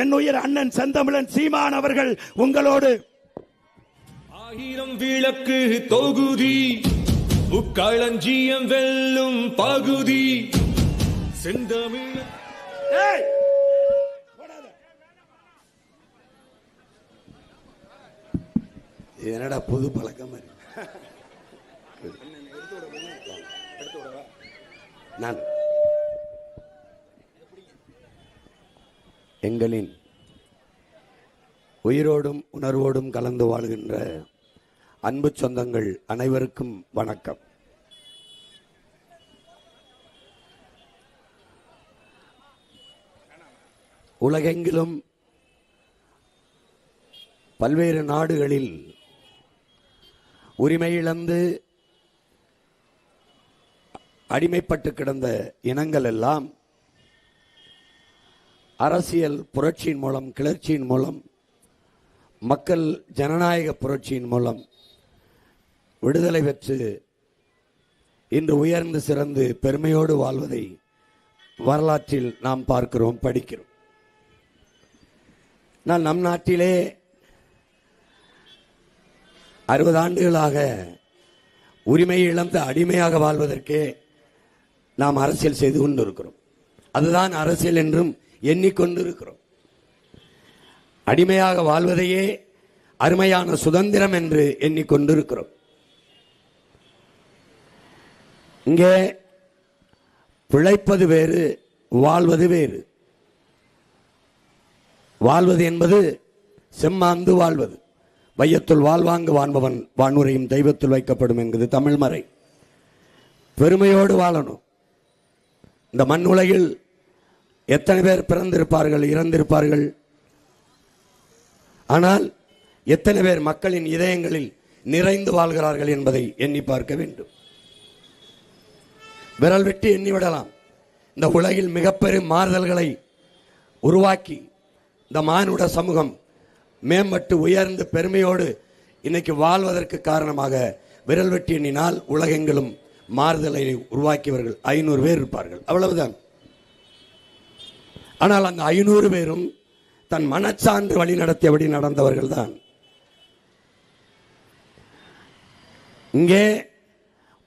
என் உயிர் அண்ணன் செந்தமிழன் சீமான் அவர்கள் உங்களோடு. ஆயிரம் விளக்கு தொகுதி முக்களஞ்சியம் வெல்லும் பகுதி செந்தமிழ். என்னடா புது பழக்கம்? நான் எங்களின் உயிரோடும் உணர்வோடும் கலந்து வாழ்கின்ற அன்பு சொந்தங்கள் அனைவருக்கும் வணக்கம். உலகெங்கிலும் பல்வேறு நாடுகளில் உரிமை இழந்து அடிமைப்பட்டு கிடந்த இனங்கள் எல்லாம் அரசியல் புரட்சியின் மூலம், கிளர்ச்சியின் மூலம், மக்கள் ஜனநாயக புரட்சியின் மூலம் விடுதலை பெற்று இன்று உயர்ந்து சிறந்து பெருமையோடு வாழ்வதை வரலாற்றில் நாம் பார்க்கிறோம், படிக்கிறோம். நான் நம் நாட்டிலே 60 ஆண்டுகளாக உரிமை இழந்து அடிமையாக வாழ்வதற்கே நாம் அரசியல் செய்து கொண்டிருக்கிறோம். அதுதான் அரசியல் என்றும் எண்ணிக்கொண்டிருக்கிறோம். அடிமையாக வாழ்வதையே அருமையான சுதந்திரம் என்று எண்ணிக்கொண்டிருக்கிறோம். இங்கே பிழைப்பது வேறு, வாழ்வது வேறு. வாழ்வது என்பது செம்மாந்து வாழ்வது. வையத்துள் வாழ்வாங்கு வான்பவன் வானுரையும் தெய்வத்தில் வைக்கப்படும் என்கிறது தமிழ் மறை. பெருமையோடு வாழணும். இந்த மண் உலகில் எத்தனை பேர் பிறந்திருப்பார்கள், இறந்திருப்பார்கள். ஆனால் எத்தனை பேர் மக்களின் இதயங்களில் நிறைந்து வாழ்கிறார்கள் என்பதை எண்ணி பார்க்க வேண்டும். விரல் விட்டு எண்ணிவிடலாம். இந்த உலகில் மிகப்பெரும் மாறுதல்களை உருவாக்கி இந்த மானுட சமூகம் மேம்பட்டு உயர்ந்து பெருமையோடு இன்னைக்கு வாழ்வதற்கு காரணமாக விரல் வெட்டி எண்ணினால் உலகெங்கிலும் மாறுதலை உருவாக்கியவர்கள் 500 பேர் இருப்பார்கள், அவ்வளவுதான். ஆனால் அந்த 500 பேரும் தன் மனச்சான்று வழி நடத்தியபடி நடந்தவர்கள் தான். இங்கே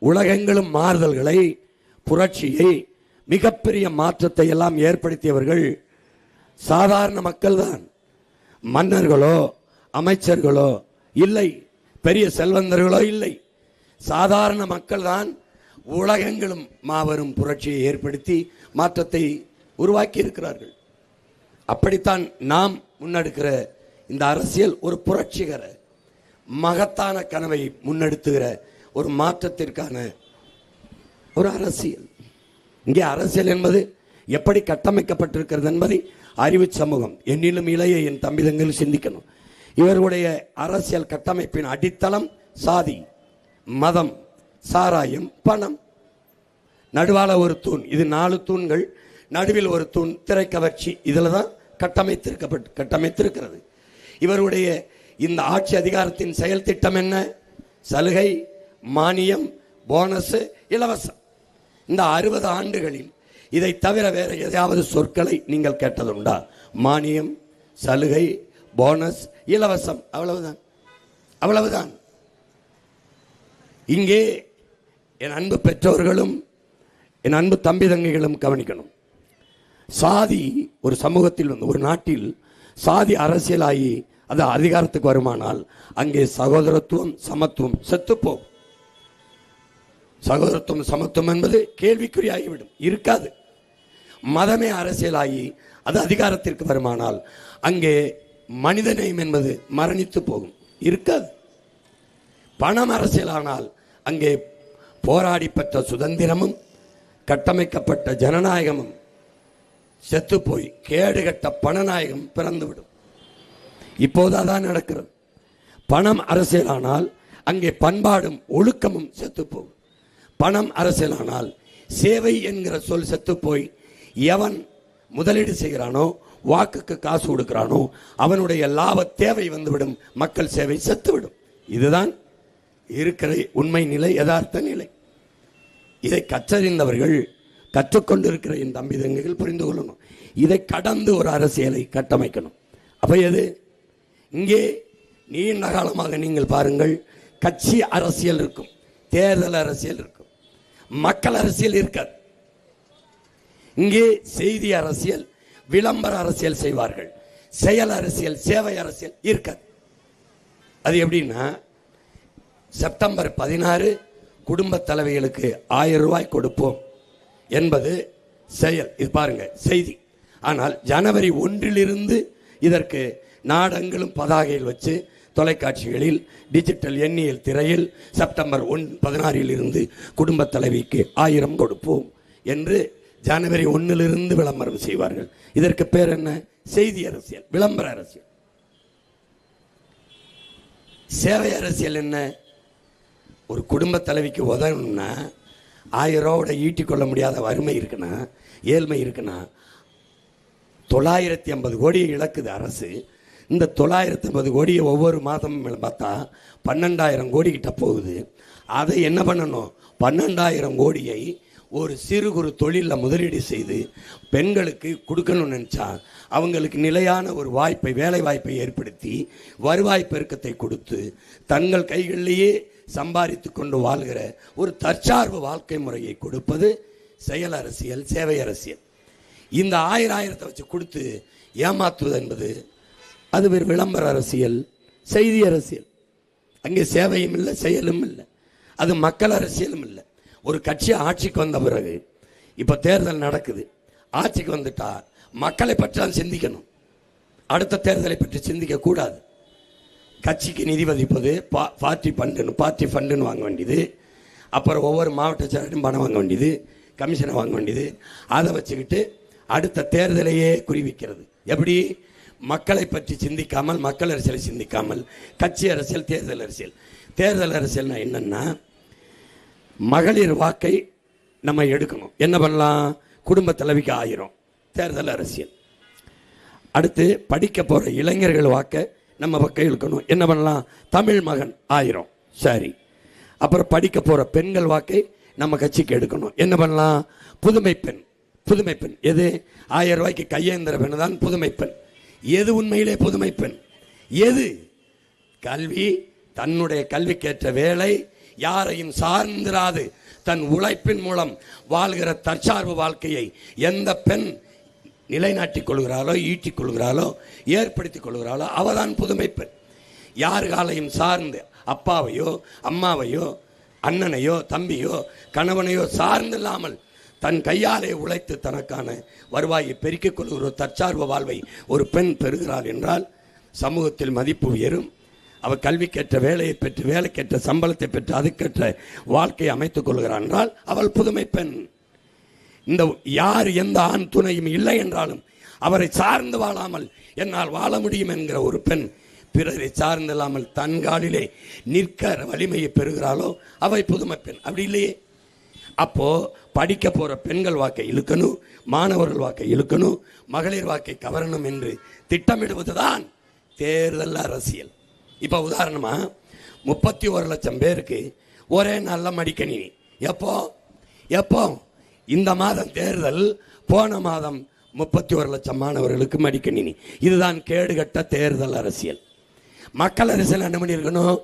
உலகெங்கிலும் மாறுதல்களை, புரட்சியை, மிகப்பெரிய மாற்றத்தை எல்லாம் ஏற்படுத்தியவர்கள் சாதாரண மக்கள் தான். மன்னர்களோ அமைச்சர்களோ இல்லை, பெரிய செல்வந்தர்களோ இல்லை, சாதாரண மக்கள் தான் உலகெங்கிலும் மாபெரும் புரட்சியை ஏற்படுத்தி மாற்றத்தை உருவாக்கி இருக்கிறார்கள். அப்படித்தான் நாம் முன்னெடுக்கிற இந்த அரசியல் ஒரு புரட்சிகர மகத்தான கனவை முன்னெடுத்துகிற ஒரு மாற்றத்திற்கான ஒரு அரசியல். இங்கே அரசியல் என்பது எப்படி கட்டமைக்கப்பட்டிருக்கிறது என்பதை அறிவு சமூகம், என்னிலும் இளைய என் தம்பிதங்கள் சிந்திக்கணும். இவர்களுடைய அரசியல் கட்டமைப்பின் அடித்தளம் சாதி, மதம், சாராயம், பணம். நடுவால ஒரு தூண், இது 4 தூண்கள், நடுவில் ஒரு தூண் திரைக்கவர்ச்சி. இதில் தான் கட்டமைத்திருக்கிறது. இவருடைய இந்த ஆட்சி அதிகாரத்தின் செயல் திட்டம் என்ன? சலுகை, மானியம், போனஸ், இலவசம். இந்த 60 ஆண்டுகளில் இதை தவிர வேற ஏதாவது சொற்களை நீங்கள் கேட்டதுண்டா? மானியம், சலுகை, போனஸ், இலவசம், அவ்வளவுதான், அவ்வளவுதான். இங்கே என் அன்பு பெற்றோர்களும் என் அன்பு தம்பி தங்கைகளும் கவனிக்கணும். சாதி ஒரு சமூகத்தில் வந்து, ஒரு நாட்டில் சாதி அரசியலாகி அது அதிகாரத்துக்கு வருமானால் அங்கே சகோதரத்துவம், சமத்துவம் செத்துப்போம். சகோதரத்துவம், சமத்துவம் என்பது கேள்விக்குறியாகிவிடும், இருக்காது. மதமே அரசியலாகி அது அதிகாரத்திற்கு வருமானால் அங்கே மனிதநேயம் என்பது மரணித்து போகும், இருக்காது. பணம் அரசியலானால் அங்கே போராடி பெற்ற சுதந்திரமும் கட்டமைக்கப்பட்ட ஜனநாயகமும் செத்து போய் கேடுகட்ட பணநாயகம் பிறந்துவிடும். இப்போது அதான் நடக்கிறது. பணம் அரசியலானால் அங்கே பண்பாடும் ஒழுக்கமும் செத்து போகும். பணம் அரசியலானால் சேவை என்கிற சொல் செத்து போய் எவன் முதலீடு செய்கிறானோ, வாக்குக்கு காசு கொடுக்கிறானோ அவனுடைய லாப தேவை வந்துவிடும், மக்கள் சேவை செத்துவிடும். இதுதான் இருக்கிற உண்மை நிலை, யதார்த்த நிலை. இதை கற்றறிந்தவர்கள் கற்றுக்கொண்டிருக்கிற என் தம்பி தங்கைகள் புரிந்து கொள்ளணும். இதை கடந்து ஒரு அரசியலை கட்டமைக்கணும். அப்ப எது இங்கே நீண்ட காலமாக நீங்கள் பாருங்கள், கட்சி அரசியல் இருக்கும், தேர்தல் அரசியல் இருக்கும், மக்கள் அரசியல் இருக்காது. இங்கே செய்தி அரசியல், விளம்பர அரசியல் செய்வார்கள், செயல் அரசியல், சேவை அரசியல் இருக்காது. அது எப்படின்னா, செப்டம்பர் 16 குடும்ப தலைவிகளுக்கு 1000 ரூபாய் கொடுப்போம் என்பது செயல். இது பாருங்க செய்தி. ஆனால் ஜனவரி 1 இதற்கு நாடெங்கிலும் பதாகையில் வச்சு தொலைக்காட்சிகளில் டிஜிட்டல் எண்ணியல் திரையில் செப்டம்பர் 16 குடும்ப தலைவிக்கு 1000 கொடுப்போம் என்று ஜனவரி 1 விளம்பரம் செய்வார்கள். இதற்கு பேர் என்ன? செய்தி அரசியல், விளம்பர அரசியல். சேவை அரசியல் என்ன? ஒரு குடும்ப தலைவிக்கு உதவணும்னா 1000 ரூபாவோட ஈட்டிக்கொள்ள முடியாத வறுமை இருக்குன்னா, ஏழ்மை இருக்குன்னா 950 கோடியை இழக்குது அரசு. இந்த 950 கோடியை ஒவ்வொரு மாதமும் பார்த்தா 12,000 கோடி கிட்ட போகுது. அதை என்ன பண்ணணும்? 12,000 கோடியை ஒரு சிறு குறு தொழிலில் முதலீடு செய்து பெண்களுக்கு கொடுக்கணும்னு நினச்சா அவங்களுக்கு நிலையான ஒரு வாய்ப்பை, வேலை வாய்ப்பை ஏற்படுத்தி வருவாய் பெருக்கத்தை கொடுத்து தங்கள் கைகளிலேயே சம்பாதித்து கொண்டு வாழ்கிற ஒரு தற்சார்பு வாழ்க்கை முறையை கொடுப்பது செயல் அரசியல், சேவை அரசியல். இந்த 1000 வச்சு கொடுத்து ஏமாற்றுவது என்பது அது ஒரு விளம்பர அரசியல், செய்தி அரசியல். அங்கே சேவையும் இல்லை, செயலும் இல்லை, அது மக்கள் அரசியலும் இல்லை. ஒரு கட்சி ஆட்சிக்கு வந்த பிறகு, இப்போ தேர்தல் நடக்குது, ஆட்சிக்கு வந்துட்டா மக்களை பற்றி தான் சிந்திக்கணும், அடுத்த தேர்தலை பற்றி சிந்திக்க கூடாது. கட்சிக்கு நிதி வதிப்பது, பார்ட்டி ஃபண்டுன்னு வாங்க வேண்டியது, அப்புறம் ஒவ்வொரு மாவட்ட செயலரும் பணம் வாங்க வேண்டியது, கமிஷனை வாங்க வேண்டியது, அதை வச்சுக்கிட்டு அடுத்த தேர்தலையே குறிவிக்கிறது. எப்படி? மக்களை பற்றி சிந்திக்காமல், மக்கள் அரசியலை சிந்திக்காமல் கட்சி அரசியல், தேர்தல் அரசியல். தேர்தல் அரசியல்னா என்னன்னா, மகளிர் வாக்கை நம்ம எடுக்கணும். என்ன பண்ணலாம்? குடும்ப தலைவிக்கு 1000, தேர்தல் அரசியல். அடுத்து படிக்க போகிற இளைஞர்கள் வாக்கை நம்ம பக்கம் இழுக்கணும். என்ன பண்ணலாம்? தமிழ் மகன் 1000, சரி. அப்புறம் படிக்க போகிற பெண்கள் வாக்கை நம்ம கட்சிக்கு எடுக்கணும். என்ன பண்ணலாம்? புதுமை பெண். புதுமை பெண் எது? 1000 ரூபாய்க்கு கையேந்திர பெண் தான் புதுமை பெண். எது உண்மையிலே புதுமை பெண்? எது? கல்வி, தன்னுடைய கல்விக்கேற்ற வேலை, யாரையும் சார்ந்திராது தன் உழைப்பின் மூலம் வாழ்கிற தற்சார்பு வாழ்க்கையை எந்த பெண் நிலைநாட்டிக் கொள்கிறாளோ, ஈட்டிக் கொள்கிறாளோ, ஏற்படுத்திக் கொள்கிறாளோ அவதான் புதுமை பெண். யார் காலையும் சார்ந்து அப்பாவையோ அம்மாவையோ அண்ணனையோ தம்பியோ கணவனையோ சார்ந்தில்லாமல் தன் கையாலே உழைத்து தனக்கான வருவாயை பெருக்கிக் கொள்கிற தற்சார்பு வாழ்வை ஒரு பெண் பெறுகிறாள் என்றால் சமூகத்தில் மதிப்பு உயரும். அவள் கல்விக்கேற்ற வேலையை பெற்று, வேலைக்கேற்ற சம்பளத்தை பெற்று, அதுக்கேற்ற வாழ்க்கையை அமைத்துக் கொள்கிறாள் என்றால் அவள் புதுமை பெண். இந்த யார் எந்த ஆண் துணையும் இல்லை என்றாலும் அவரை சார்ந்து வாழாமல் என்னால் வாழ முடியும் என்கிற ஒரு பெண் பிறரை சார்ந்தில்லாமல் தன் காலிலே நிற்கிற வலிமையை பெறுகிறாளோ அவை புதுமை பெண். அப்படி இல்லையே? அப்போ படிக்க போற பெண்கள் வாக்கை இழுக்கணும், மாணவர்கள் வாக்கை இழுக்கணும், மகளிர் வாக்கை கவரணும் என்று திட்டமிடுவதுதான் தேர்தல் அரசியல். இப்போ உதாரணமா 31 லட்சம் பேருக்கு ஒரே நல்ல மடிக்கணினி. எப்போ எப்போ? இந்த மாதம் தேர்தல், போன மாதம் 31 லட்சம் மாணவர்களுக்கு மடிக்கணினி. இதுதான் கேடுகட்ட தேர்தல் அரசியல். மக்கள் அரசியல் என்ன பண்ணியிருக்கணும்?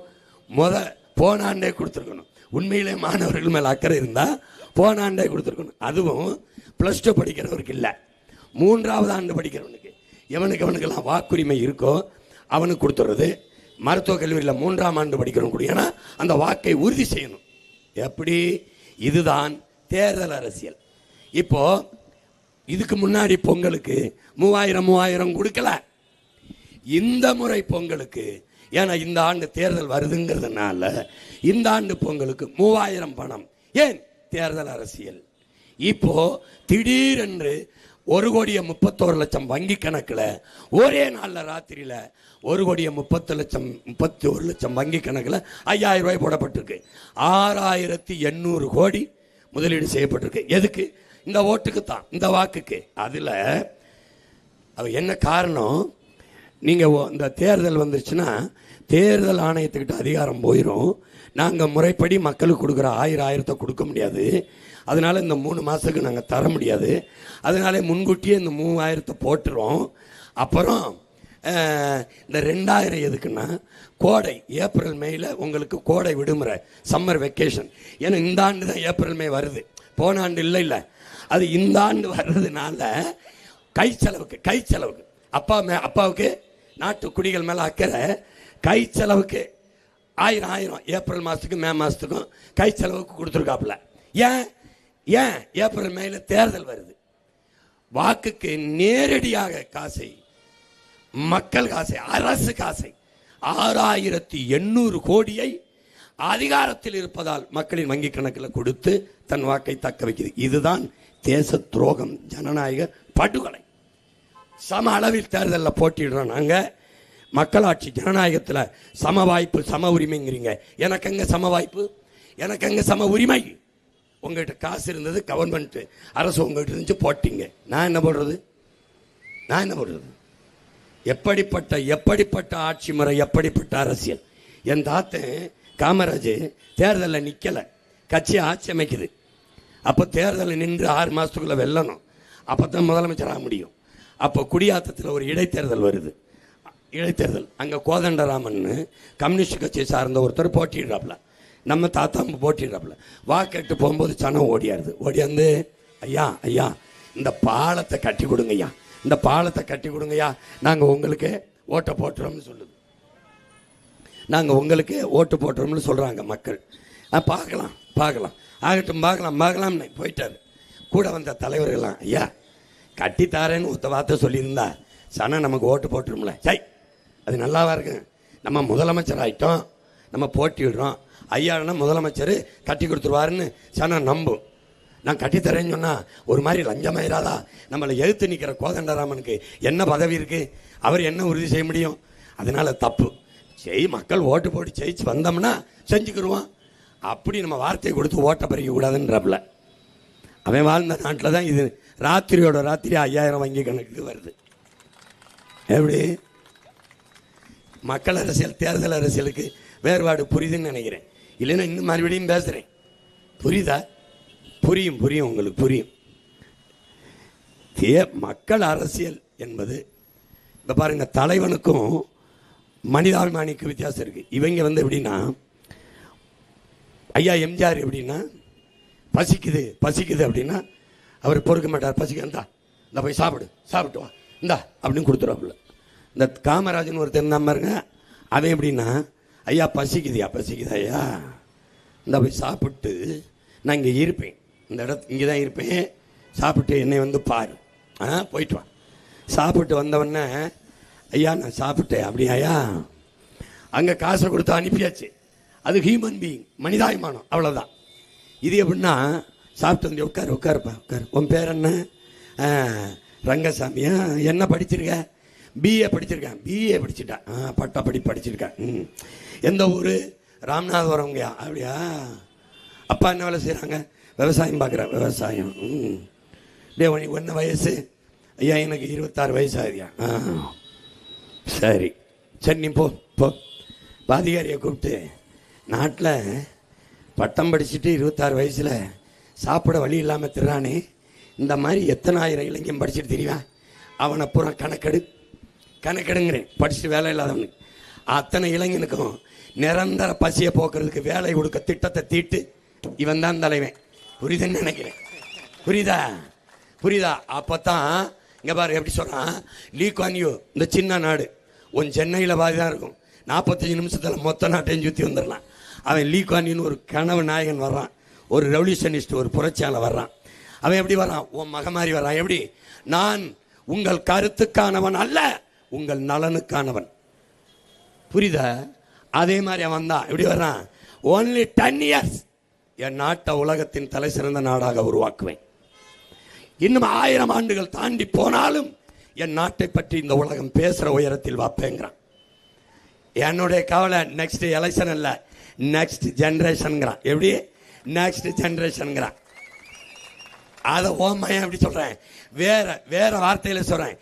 போன ஆண்டே கொடுத்துருக்கணும். உண்மையிலே மாணவர்கள் மேலே அக்கறை இருந்தால் போன ஆண்டே கொடுத்துருக்கணும். அதுவும் +2 படிக்கிறவருக்கு இல்லை, 3ஆவது ஆண்டு படிக்கிறவனுக்கு. எவனுக்கெல்லாம் வாக்குரிமை இருக்கோ அவனுக்கு கொடுத்துறது. மருத்துவக் கல்லூரியில் 3ஆம் ஆண்டு படிக்கிறவன் கூட, ஏன்னா அந்த வாக்கை உறுதி செய்யணும். எப்படி? இதுதான் தேர்தல் அரசியல். இப்போ இதுக்கு முன்னாடி பொங்கலுக்கு 3000 கொடுக்கல. இந்த முறை பொங்கலுக்கு, ஏன்னா இந்த ஆண்டு தேர்தல் வருதுங்கிறதுனால இந்த ஆண்டு பொங்கலுக்கு 3000 பணம். ஏன்? தேர்தல் அரசியல். இப்போ திடீரென்று 1,31,00,000 வங்கி கணக்கில் ஒரே நாளில் ராத்திரியில் 1,30,31,00,000 வங்கி கணக்கில் 5000 ரூபாய் போடப்பட்டிருக்கு. 6,800 கோடி முதலீடு செய்யப்பட்டிருக்கு. எதுக்கு? இந்த ஓட்டுக்கு தான், இந்த வாக்குக்கு. அதில் என்ன காரணம்? நீங்கள் இந்த தேர்தல் வந்துருச்சுன்னா தேர்தல் ஆணையத்துக்கிட்ட அதிகாரம் போயிடும். நாங்கள் முறைப்படி மக்களுக்கு கொடுக்குற 1000 கொடுக்க முடியாது. அதனால இந்த 3 மாதத்துக்கு நாங்கள் தர முடியாது. அதனால முன்கூட்டியே இந்த 3000 போட்டுருவோம். அப்புறம் இந்த 2000 எதுக்குன்னா கோடை ஏப்ரல் மேயில் உங்களுக்கு கோடை விடுமுறை, சம்மர் வெக்கேஷன். ஏன்னா இந்த ஆண்டு தான் ஏப்ரல் மே வருது, போன ஆண்டு இல்லை. அது இந்த ஆண்டு வர்றதுனால கை செலவுக்கு அப்பாவுக்கு நாட்டு குடிகள் மேலே அக்கறை, கை செலவுக்கு 1000 ஏப்ரல் மாதத்துக்கும் மே மாதத்துக்கும் கை செலவுக்கு கொடுத்துருக்காப்புல. ஏன் ஏப்ரல் மேல தேர்தல் வருது, வாக்குக்கு நேரடியாக காசை, மக்கள் காசை, அரசு காசை 6800 கோடியை அதிகாரத்தில் இருப்பதால் மக்களின் வங்கி கணக்கில் கொடுத்து தன் வாக்கை தக்க வைக்குது. இதுதான் தேச துரோகம், ஜனநாயக படுகொலை. சம அளவில் தேர்தலில் போட்டிடுறோம் நாங்கள். மக்களாட்சி ஜனநாயகத்தில் சம வாய்ப்பு சம உரிமைங்கிறீங்க. எனக்கு எங்க சம வாய்ப்பு, எனக்கு எங்க சம உரிமை? உங்ககிட்ட காசு இருந்தது, கவர்மெண்ட் அரசு உங்ககிட்ட இருந்துச்சு, போட்டிங்க. நான் என்ன போடுறது? எப்படிப்பட்ட ஆட்சி முறை, எப்படிப்பட்ட அரசியல்? என் தாத்தன் காமராஜ் தேர்தலில் நிற்கலை, கட்சி ஆட்சி அமைக்குது. அப்போ தேர்தலில் நின்று 6 மாதத்துக்குள்ளே வெல்லணும், அப்போ தான் முதலமைச்சராக முடியும். அப்போ குடியாத்தத்தில் ஒரு இடைத்தேர்தல் வருது. அங்கே கோதண்டராமன் கம்யூனிஸ்ட் கட்சியை சார்ந்த ஒருத்தர் போட்டிடுறாப்புல, நம்ம தாத்தா போட்டிடுறாப்புல. வாக்கெட்டு போகும்போது சனம் ஓடியாந்து ஐயா இந்த பாலத்தை கட்டி கொடுங்கய்யா, இந்த பாலத்தை கட்டி கொடுங்கய்யா, நாங்கள் உங்களுக்கு ஓட்டை போட்டுறோம்னு சொல்லுது. நாங்கள் உங்களுக்கு ஓட்டு போட்டுறோம்னு சொல்கிறாங்க மக்கள். பார்க்கலாம் பார்க்கலாம்னு போயிட்டார். கூட வந்த தலைவர்கள்லாம் ஐயா கட்டித்தாரேன்னு ஒருத்த வார்த்தை சொல்லியிருந்தா சனம் நமக்கு ஓட்டு போட்டுரும்ல. அது நல்லாவா இருக்கு? நம்ம முதலமைச்சர் ஆகிட்டோம், நம்ம போட்டிடுறோம், ஐயானா முதலமைச்சர் கட்டி கொடுத்துருவாருன்னு சனம் நம்பும். நான் கட்டித்தரேன்னு சொன்னால் ஒரு மாதிரி லஞ்சமாயிராதா? நம்மளை எழுத்து நிற்கிற கோதண்டராமனுக்கு என்ன பதவி இருக்குது? அவர் என்ன உறுதி செய்ய முடியும்? அதனால தப்பு. மக்கள் ஓட்டு போட்டு ஜெயிச்சு வந்தோம்னா செஞ்சுக்கிடுவோம். அப்படி நம்ம வார்த்தையை கொடுத்து ஓட்டை பறிக்க கூடாதுன்றப்பல அவன் வாழ்ந்த நாட்டில் தான் இது ராத்திரியோட ராத்திரி 5000 வங்கி கணக்குக்கு வருது. எப்படி மக்கள் அரசியல் தேர்தல் அரசியலுக்கு வேறுபாடு புரியுதுன்னு நினைக்கிறேன். இல்லைன்னா இன்னும் மறுபடியும் பேசுகிறேன். புரியுதா? புரியும் உங்களுக்கு புரியும். மக்கள் அரசியல் என்பது இப்போ பாருங்க, தலைவனுக்கும் மனிதாபிமானிக்கு வித்தியாசம் இருக்கு. இவங்க எப்படின்னா, ஐயா எம்ஜிஆர் எப்படின்னா பசிக்குது அப்படின்னா அவர் பொறுக்க மாட்டார். பசிக்க இந்த போய் சாப்பிட்டு வா இந்தா அப்படின்னு கொடுத்துருவாப்புல. இந்த காமராஜன் ஒருத்தர் இருந்தால் பாருங்க, அவன் எப்படின்னா ஐயா பசிக்குது ஐயா இந்த போய் சாப்பிட்டு நான் இங்கே இருப்பேன், இங்கே தான் இருப்பேன், சாப்பிட்டு என்னை பாரு, போயிட்டு வா. சாப்பிட்டு வந்தவொடனே ஐயா நான் சாப்பிட்டேன் அப்படியா, அங்கே காசை கொடுத்து அனுப்பியாச்சு. அது ஹியூமன் பீயிங், மனிதாபிமானம், அவ்வளோதான். இது எப்படின்னா சாப்பிட்டு வந்து உட்காருப்பா. உன் பேர் என்ன? ரங்கசாமியா? என்ன படிச்சிருக்க? பிஏ படிச்சிட்டான். பட்டா படிச்சிருக்கேன். எந்த ஊர்? ராமநாதபுரம்ங்கயா? அப்படியா? அப்பா என்ன வேலை செய்கிறாங்க? விவசாயம் பார்க்குறேன். விவசாயம். உனக்கு என்ன வயசு? ஐயா எனக்கு 26 வயசு ஆகுதியா? சரி நீ போ. அதிகாரியை கூப்பிட்டு, நாட்டில் பட்டம் படிச்சுட்டு 26 வயசில் சாப்பிட வழி இல்லாமல் திறானே, இந்த மாதிரி எத்தனை ஆயிரம் இளைஞன் படிச்சுட்டு தெரியுவா? அவனை பூரா கணக்கெடுங்கிறேன். படிச்சுட்டு வேலை இல்லாதவனுக்கு அத்தனை இளைஞனுக்கும் நிரந்தர பசியை போக்குறதுக்கு வேலை கொடுக்க திட்டத்தை தீட்டு இவன் தான் தலைவன். புரியுதுன்னு நினைக்கிறேன். புரியுதா? அப்போத்தான் இங்கே பாரு எப்படி சொல்கிறான், லீ குவான் யூ, இந்த சின்ன நாடு உன் சென்னையில் பாதி தான் இருக்கும், 45 நிமிஷத்தில் மொத்த நாட்டையும் சுற்றி வந்துடலாம். அவன் லீ குவான் யூன்னு ஒரு கனவு நாயகன் வர்றான், ஒரு ரெவல்யூஷனிஸ்ட், ஒரு புரட்சியாளர் வர்றான். அவன் எப்படி வர்றான்? உன் மக மாதிரி வர்றான். எப்படி? நான் உங்கள் கருத்துக்கானவன் அல்ல, உங்கள் நலனுக்கானவன். புரியுதா? அதே மாதிரி அவன் தான் எப்படி வர்றான்? only 10 years என் நாட்டை உலகத்தின் தலை சிறந்த நாடாக உருவாக்குவேன். இன்னும் 1000 ஆண்டுகள் தாண்டி போனாலும் என் நாட்டை பற்றி இந்த உலகம் பேசுகிற உயரத்தில் வைப்பேங்கிறான். என்னுடைய கவலை நெக்ஸ்ட் எலெக்ஷன் இல்லை, நெக்ஸ்ட் ஜென்ரேஷனுங்கிறான். எப்படி? நெக்ஸ்ட் ஜென்ரேஷனுங்கிறான். அதை ஓமையா எப்படி சொல்கிறேன்? வேற வார்த்தையில் சொல்கிறேன்.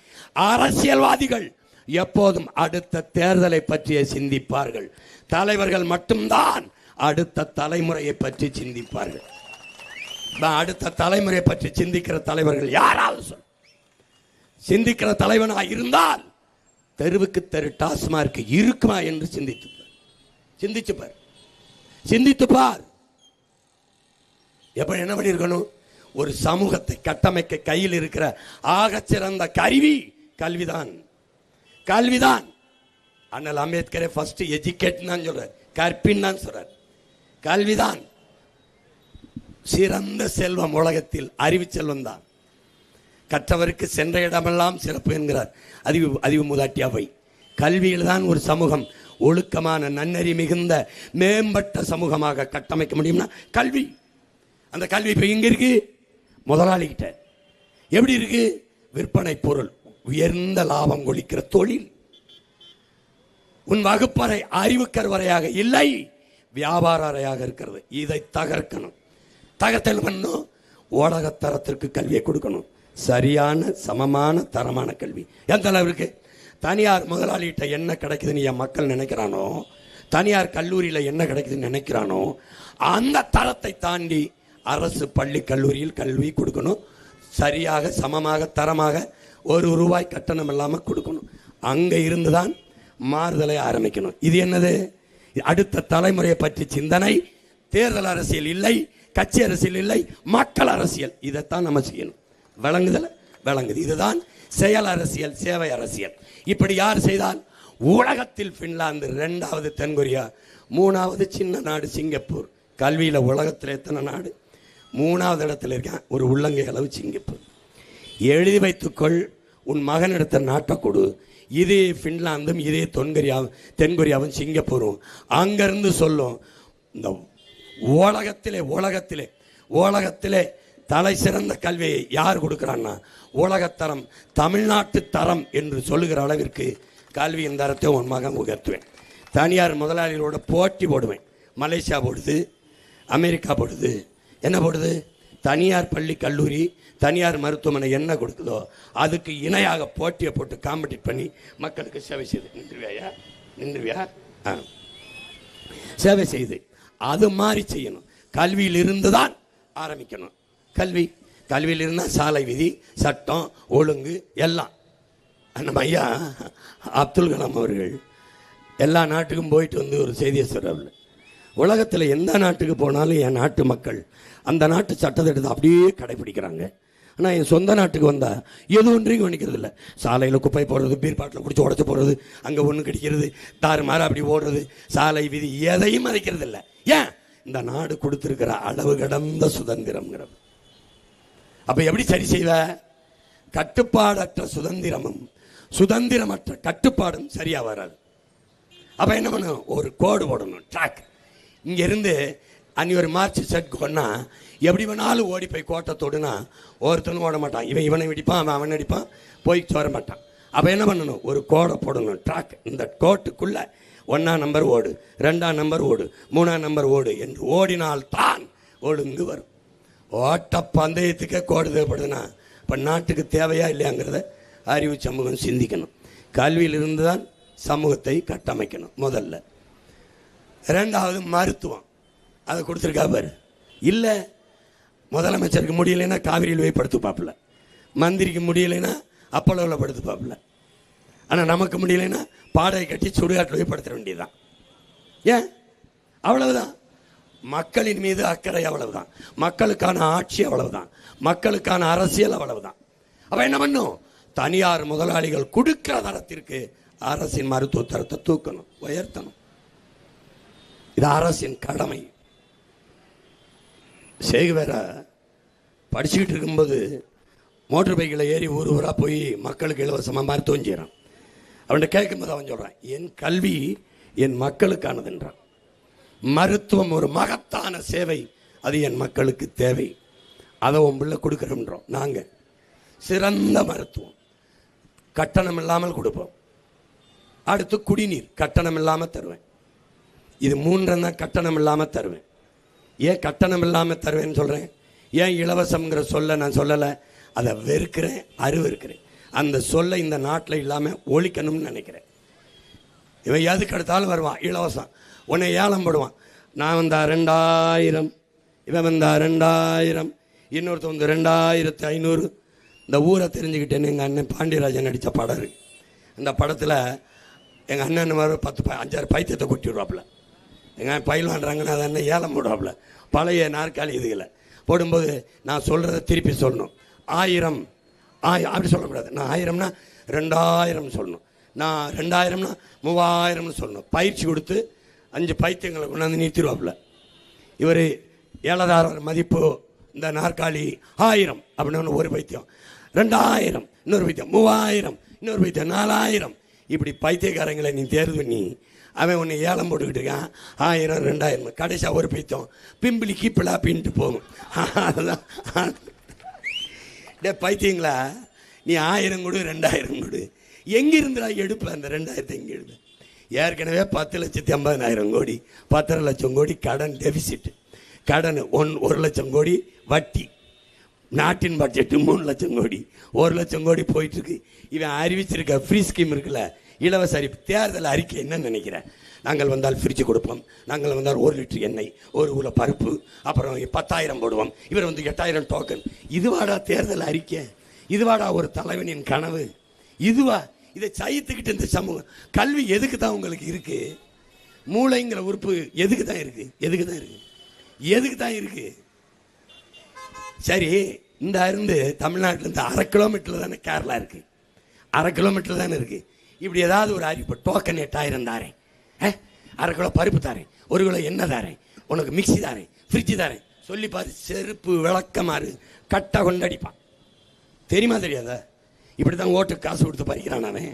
அரசியல்வாதிகள் எப்போதும் அடுத்த தேர்தலை பற்றிய சிந்திப்பார்கள். தலைவர்கள் மட்டும்தான் அடுத்த தலைமுறையை பற்றி சிந்திப்பார்கள். அடுத்த தலைமுறை பற்றி சிந்திக்கிற தலைவர்கள் யாராவது சிந்திக்கிற தலைவனா இருந்தால் தெருவுக்கு தெரு டாஸ்மார்க் இருக்குமா என்று சிந்தித்து பார். எப்படி என்ன பண்ணிருக்கணும்? ஒரு சமூகத்தை கட்டமைக்க கையில் இருக்கிற ஆகச்சிறந்த கருவி கல்விதான். அண்ணல் அம்பேத்கரை ஃபர்ஸ்ட் எஜுகேட் தான் சொல்றார், கற்பின் தான் சொல்றார். கல்விதான் சிறந்த செல்வம். உலகத்தில் அறிவு செல்வம் தான். கற்றவருக்கு சென்ற இடமெல்லாம் சிறப்பு என்கிறார் அறிவு மூதாட்டி அவை. கல்வியில் தான் ஒரு சமூகம் ஒழுக்கமான நன்னறி மிகுந்த மேம்பட்ட சமூகமாக கட்டமைக்க முடியும்னா கல்வி. அந்த கல்வி இப்ப எங்க இருக்கு? முதலாளிகிட்ட. எப்படி இருக்கு? விற்பனை பொருள், உயர்ந்த லாபம் கொளிக்கிற தொழில். உன் வகுப்பறை அறிவு கருவறையாக இல்லை, வியாபார அறையாக இருக்கிறது. இதை தகர்க்கணும். தகர்த்தல் பண்ணும். உலகத்தரத்திற்கு கல்வியை கொடுக்கணும். சரியான சமமான தரமான கல்வி எந்த அளவிற்கு? தனியார் முதலாளிகிட்ட என்ன கிடைக்குதுன்னு என் மக்கள் நினைக்கிறானோ, தனியார் கல்லூரியில் என்ன கிடைக்குதுன்னு நினைக்கிறானோ, அந்த தரத்தை தாண்டி அரசு பள்ளி கல்லூரியில் கல்வி கொடுக்கணும். சரியாக சமமாக தரமாக ₹1 கட்டணம் இல்லாமல் கொடுக்கணும். அங்கே இருந்துதான் மாறுதலை ஆரம்பிக்கணும். இது என்னது? அடுத்த தலைமுறையை பற்றி சிந்தனை. தேர்தல் அரசியல் இல்லை, கட்சி அரசியல் இல்லை, மக்கள் அரசியல். இதைத்தான் நம்ம செய்யணும். விளங்குது. இதுதான் செயல் அரசியல், சேவை அரசியல். இப்படி யார் செய்தால்? உலகத்தில் பின்லாந்து, 2வது தென்கொரியா, 3வது சின்ன நாடு சிங்கப்பூர். கல்வியில் உலகத்தில் எத்தனை நாடு? 3வது இடத்துல இருக்கான். ஒரு உள்ளங்கை அளவு சிங்கப்பூர். எழுதி வைத்துக்கொள். உன் மகன் எடுத்த நாட்டை கொடு. இதே பின்லாந்தும் இதே தென்கொரியாவும் சிங்கப்பூரும் அங்கிருந்து சொல்லும். இந்த உலகத்திலே தலை சிறந்த கல்வியை யார் கொடுக்கிறான்னா உலகத்தரம், தமிழ்நாட்டு தரம் என்று சொல்லுகிற அளவிற்கு கல்வியின் தரத்தை உன் மகன் உயர்த்துவேன். தனியார் முதலாளிகளோட போட்டி போடுவேன். மலேசியா போடுது, அமெரிக்கா போடுது. என்ன போடுது? தனியார் பள்ளி கல்லூரி, தனியார் மருத்துவமனை என்ன கொடுக்குதோ அதுக்கு இணையாக போட்டியை போட்டு காம்படிட் பண்ணி மக்களுக்கு சேவை செய்து. நின்றுவியா? சேவை செய்து அது மாதிரி செய்யணும். கல்வியில் இருந்து தான் ஆரம்பிக்கணும். கல்வியில் இருந்தால் சாலை விதி, சட்டம், ஒழுங்கு எல்லாம். நம்ம ஐயா அப்துல் கலாம் அவர்கள் எல்லா நாட்டுக்கும் போயிட்டு வந்து ஒரு செய்தியை சொல்கிறார்கள். உலகத்தில் எந்த நாட்டுக்கு போனாலும் என் நாட்டு மக்கள் அந்த நாட்டு சட்டத்திட்டத்தை அப்படியே கடைபிடிக்கிறாங்க. ஆனால் என் சொந்த நாட்டுக்கு வந்தால் எது ஒன்றையும் கவனிக்கிறது இல்லை. சாலையில் குப்பை போடுறது, பீர் பாட்டில் குடிச்சு உடச்சி போடுறது, அங்கே ஒன்று கிடைக்கிறது, தாறுமாறு அப்படி ஓடுறது, சாலை விதி எதையும் மதிக்கிறது இல்லை. ஏன்? இந்த நாடு கொடுத்திருக்கிற அளவு கடந்த சுதந்திரம்ங்கிறது. அப்ப எப்படி சரி செய்வ? கட்டுப்பாடற்ற சுதந்திரமும் சுதந்திரமற்ற கட்டுப்பாடும் சரியா வராது. அப்ப என்ன பண்ணும்? ஒரு கோடு போடணும், ட்ராக். இங்க இருந்து ஒரு மார்ச் செட் கொண்டா எப்படி வேணாலும் ஓடி போய் கோட்டை தொடுனா ஒருத்தனும் ஓட மாட்டான். இவனை இடிப்பான், அவன் அடிப்பான், போய் சோர மாட்டான். அப்ப என்ன பண்ணணும்? ஒரு கோடை போடணும், ட்ராக். இந்த கோட்டுக்குள்ள 1ஆம் நம்பர் ஓடு, 2ஆம் நம்பர் ஓடு, 3ஆம் நம்பர் ஓடு என்று ஓடினால் தான் ஒழுங்கு வரும். ஓட்ட பந்தயத்துக்கே கோடு தேவைப்படுதுன்னா இப்போ நாட்டுக்கு தேவையா இல்லையாங்கிறத அறிவு சமூகம் சிந்திக்கணும். கல்வியில் இருந்து தான் சமூகத்தை கட்டமைக்கணும். முதல்ல. 2வது மருத்துவம். அதை கொடுத்துருக்கா பாரு. இல்லை முதலமைச்சருக்கு முடியலைன்னா காவிரியில் போய் படுத்து பார்ப்பல, மந்திரிக்கு முடியலைன்னா அப்பளவில் படுத்து பார்ப்பல, ஆனால் நமக்கு முடியலைன்னா பாடையை கட்டி சுடுகாட்டில் போய் படுத்த வேண்டியதுதான். ஏன்? அவ்வளவுதான். மக்களின் மீது அக்கறை அவ்வளவுதான். மக்களுக்கான ஆட்சி அவ்வளவுதான். மக்களுக்கான அரசியல் அவ்வளவுதான். அப்ப என்ன பண்ணும்? தனியார் முதலாளிகள் கொடுக்கிற தரத்திற்கு அரசின் மருத்துவ தரத்தை தூக்கணும், உயர்த்தணும். இது அரசின் கடமை. சேகுவேர படிச்சுக்கிட்டு இருக்கும்போது மோட்டர் பைக்கில் ஏறி ஊரா போய் மக்களுக்கு இலவசமாக மருத்துவம் செய்கிறான். அவன்கிட்ட கேட்கும்போது அவன் சொல்கிறான், என் கல்வி என் மக்களுக்கானதுன்றான். மருத்துவம் ஒரு மகத்தான சேவை, அது என் மக்களுக்கு தேவை, அதை உன் பிள்ளை கொடுக்குறோன்றோம். நாங்கள் சிறந்த மருத்துவம் கட்டணம் இல்லாமல் கொடுப்போம். அடுத்து குடிநீர் கட்டணம் இல்லாமல் தருவேன். இது 3 தான் கட்டணம் இல்லாமல் தருவேன். ஏன் கட்டணம் இல்லாமல் தருவேன்னு சொல்கிறேன்? ஏன் இலவசம்ங்கிற சொல்ல நான் சொல்லலை? அதை வெறுக்கிறேன், அருவருக்கிறேன். அந்த சொல்லை இந்த நாட்டில் இல்லாமல் ஒழிக்கணும்னு நினைக்கிறேன். இவன் எதுக்கு எடுத்தாலும் வருவான் இலவசம், உன்னை ஏலம் போடுவான். நான் வந்தா 2000, இவன் வந்தா 2000, இன்னொருத்த வந்து 2500. இந்த ஊரை தெரிஞ்சுக்கிட்டேன்னு எங்கள் அண்ணன் பாண்டியராஜன் நடித்த படம் இருக்கு. அந்த படத்தில் எங்கள் அண்ணன் மாதிரி 5-6 பைத்தியத்தை கொட்டி விடுவாப்புல. எங்கள் பயில்வான்றாங்கன்னா அதை அண்ணன் ஏலம் போடுவாப்புல. பழைய நாற்காலி இதுகளை போடும்போது நான் சொல்கிறத திருப்பி சொல்லணும். 1000 அப்படி சொல்லக்கூடாது. நான் 1000னா 2000 சொல்லணும். நான் 2000னா 3000னு சொல்லணும். பயிற்சி கொடுத்து 5 பைத்தியங்களை கொண்டாந்து நிறுத்திடுவாப்புல. இவர் 7000 மதிப்பு இந்த நாற்காலி 1000 அப்படின்னு ஒரு பைத்தியம், 2000 இன்னொரு பைத்தியம், 3000 இன்னொரு பைத்தியம், 4000. இப்படி பைத்தியக்காரங்களை நீ தேர்வு பண்ணி அவன் ஒன்று ஏலம் போட்டுக்கிட்டு இருக்கான். 1000 2000 கடைசியாக ஒரு பைத்தியம் பிம்பிளி கீப்பிளா பின்ட்டு போகும். அதுதான் டே பைத்தியங்களா, நீ 1000 கொடு 2000 கொடு, எங்கிருந்துடா எடுப்ப அந்த 2000 எங்கே எடுப்ப? ஏற்கனவே 10,50,000 கோடி 10,5 லட்சம் கோடி கடன் டெபிசிட். கடன் 1 லட்சம் கோடி வட்டி. நாட்டின் பட்ஜெட்டு 3 லட்சம் கோடி, 1 லட்சம் கோடி போயிட்டு இருக்கு. இவன் அறிவிச்சிருக்க ஃப்ரீ ஸ்கீம் இருக்குல்ல, இலவச அறிவிப்பு. தேர்தல் அறிக்கை என்னன்னு நினைக்கிறேன்? நாங்கள் வந்தால் ஃப்ரிட்ஜ் கொடுப்போம், நாங்கள் வந்தால் 1 லிட்டர் எண்ணெய், 1 கிலோ பருப்பு, அப்புறம் 10,000 போடுவோம், இவர் வந்து 8,000 டோக்கன். இதுவாடா தேர்தல் அறிக்கை? இதுவாடா ஒரு தலைவனின் கனவு? இதுவா? இதை சைத்துக்கிட்டு இந்த சமூகம். கல்வி எதுக்கு தான் உங்களுக்கு இருக்கு? மூளைங்கிற உறுப்பு எதுக்கு தான் இருக்கு? எதுக்கு தான் இருக்கு? எதுக்கு தான் இருக்கு? சரி, இந்த இருந்து தமிழ்நாட்டிலேருந்து 1/2 கிலோமீட்டரில் தானே கேரளா இருக்கு, 1/2 கிலோமீட்டர் தானே இருக்கு. இப்படி ஏதாவது ஒரு அறிவிப்பு, டோக்கன் 8,000 தாரேன், 1/2 கிலோ பருப்பு தாரேன், 1 கிலோ எண்ணெய் தாரேன், உனக்கு மிக்சி தாரேன், ஃப்ரிட்ஜு தாரேன் சொல்லி பார்த்து செருப்பு விளக்கமாறு கட்டை கொண்டடிப்பான். தெரியுமா தெரியாதா? இப்படி தான் ஓட்டு காசு கொடுத்து பறிக்கிறான். அவன்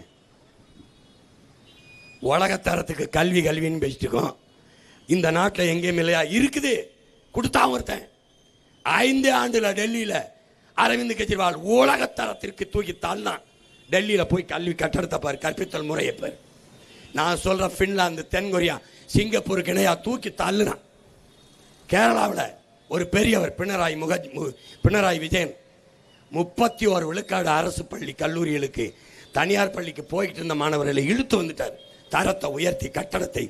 உலகத்தரத்துக்கு கல்வி கல்வின்னு பேசிட்டு இருக்கோம். இந்த நாட்டில் எங்கேயும் இல்லையா? இருக்குது, கொடுத்தா ஒருத்தன். 5 ஆண்டுல டெல்லியில் அரவிந்த் கெஜ்ரிவால் உலகத்தரத்திற்கு தூக்கி தாழ்ந்தான். டெல்லியில் போய் கல்வி கட்டடத்தை பாரு, கற்பித்தல் முறையை பாரு. நான் சொல்ற பின்லாந்து, தென்கொரியா, சிங்கப்பூருக்கு இணையா தூக்கி தள்ளுனான். கேரளாவில் ஒரு பெரியவர் பினராயி விஜயன் 31 விழுக்காடு அரசு பள்ளி கல்லூரிகளுக்கு தனியார் பள்ளிக்கு போய்கிட்டு இருந்த மாணவர்களை இழுத்து வந்துட்டார். தரத்தை உயர்த்தி கட்டடத்தை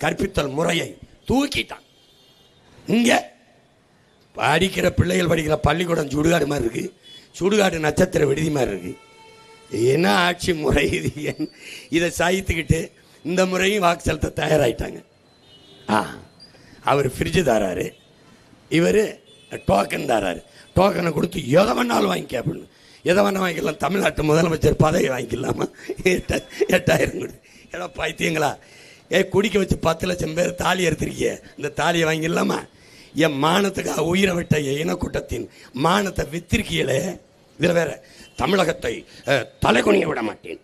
கற்பித்தல் முறையை தூக்கிட்டான். இங்க படிக்கிற பிள்ளைகள் படிக்கிற பள்ளிக்கூடம் சுடுகாடு மாதிரி இருக்கு, சுடுகாடு நட்சத்திர விடுதி மாதிரி இருக்கு. என்ன ஆட்சி முறை இது? இதை சாய்த்துக்கிட்டு இந்த முறையும் வாக்கு செலுத்த தயாராகிட்டாங்க. அவர் ஃப்ரிட்ஜு தாராரு, இவர் டோக்கன் தாராரு. டோக்கனை கொடுத்து எதை வேணாலும் வாங்கிக்க அப்படின்னு. எதை வேணால் வாங்கிக்கலாம். தமிழ்நாட்டு முதலமைச்சர் பதவி வாங்கிக்கலாமா? 8,000 கொடு. ஏடா பைத்தியங்களா? குடிக்க வச்சு 10 லட்சம் பேர் தாலி எடுத்திருக்கிய, இந்த தாலியை வாங்கிடலாமா? என் மானத்துக்காக உயிரை விட்ட இனக்கூட்டத்தின் மானத்தை வித்திருக்கீங்களே. இதில் வேற தமிழகத்தை தலை குனிய விட மாட்டேன்,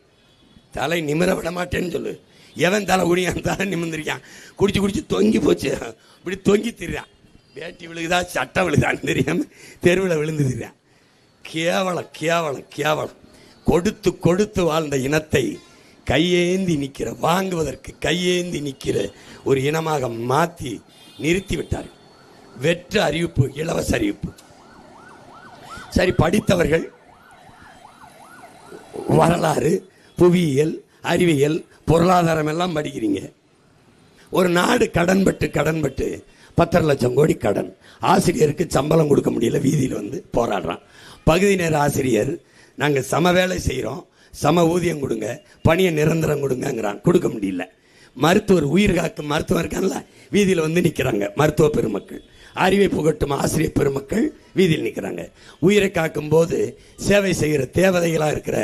தலை நிமிர விட மாட்டேன்னு சொல்லு. எவன் தலை குனியான்? தலை நிமிர்ந்திருக்கான். குடிச்சு தொங்கி போச்சு, இப்படி தொங்கி திரிறான். வேட்டி விழுகுதா சட்டை விழுகுதான்னு தெரியாம தெருவில் விழுந்து திரிறான். கேவலம் கேவலம் கேவலம். கொடுத்து கொடுத்து வாழ்ந்த இனத்தை கையேந்தி நிற்கிற, வாங்குவதற்கு கையேந்தி நிற்கிற ஒரு இனமாக மாற்றி நிறுத்தி விட்டார். வெற்று அறிவிப்பு, இலவச அறிவிப்பு. சரி, படித்தவர்கள் வரலாறு, புவியியல், அறிவியல், பொருளாதாரம் எல்லாம் படிக்கிறீங்க. ஒரு நாடு கடன்பட்டு 10,5 லட்சம் கோடி கடன். ஆசிரியருக்கு சம்பளம் கொடுக்க முடியல, வீதியில் வந்து போராடுறான். பகுதி நேர ஆசிரியர், நாங்கள் சம வேலை செய்கிறோம், சம ஊதியம் கொடுங்க, பணியை நிரந்தரம் கொடுங்கிறான், கொடுக்க முடியல. மருத்துவர், உயிர் காக்கும் மருத்துவர் இருக்கான்ல, வீதியில் வந்து நிற்கிறாங்க மருத்துவ பெருமக்கள். அறிவை புகட்டும் ஆசிரியர் பெருமக்கள் வீதியில் நிற்கிறாங்க. உயிரை காக்கும் போது சேவை செய்கிற தேவதைகளாக இருக்கிற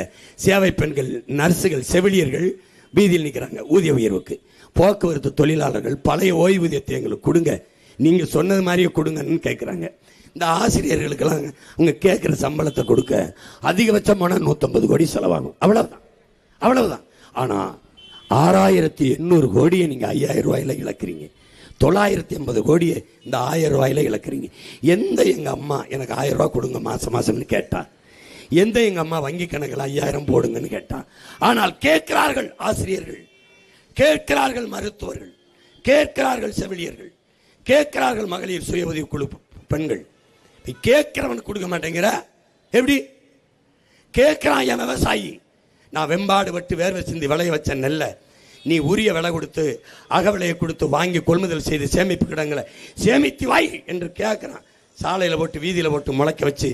சேவை பெண்கள், நர்ஸுகள், செவிலியர்கள் வீதியில் நிற்கிறாங்க ஊதிய உயர்வுக்கு. போக்குவரத்து தொழிலாளர்கள் பழைய ஓய்வூதியத்தை எங்களுக்கு கொடுங்க, நீங்கள் சொன்னது மாதிரியே கொடுங்கன்னு கேட்குறாங்க. இந்த ஆசிரியர்களுக்கெல்லாம் அவங்க கேட்குற சம்பளத்தை கொடுக்க அதிகபட்சம் போனால் 150 கோடி செலவாகும். அவ்வளவுதான். ஆனால் 6,800 கோடியை நீங்கள் 5,000 ரூபாயில இழக்கிறீங்க. 980 கோடியை இந்த 1000 ரூபாயில இழக்கிறீங்க. எந்த எங்கள் அம்மா எனக்கு 1000 ரூபா கொடுங்க மாசம்னு கேட்டா? எந்த எங்கள் அம்மா வங்கி கணக்கில் 5000 போடுங்கன்னு கேட்டா? ஆனால் கேட்கிறார்கள் ஆசிரியர்கள், கேட்கிறார்கள் மருத்துவர்கள், கேட்கிறார்கள் செவிலியர்கள், கேட்கிறார்கள் மகளிர் சுய உதவி குழு பெண்கள். கேட்கிறவன் கொடுக்க மாட்டேங்கிற. எப்படி கேட்கிறான்? என் விவசாயி, நான் வெம்பாடு விட்டு வேர்வை சிந்தி விளைய வச்ச நெல்ல நீ உரிய விலை கொடுத்து அகவிலையை கொடுத்து வாங்கி கொள்முதல் செய்து சேமிப்பு கிடங்களை சேமித்து வாய் என்று கேட்கிறான். சாலையில் போட்டு வீதியில் போட்டு முளைக்க வச்சு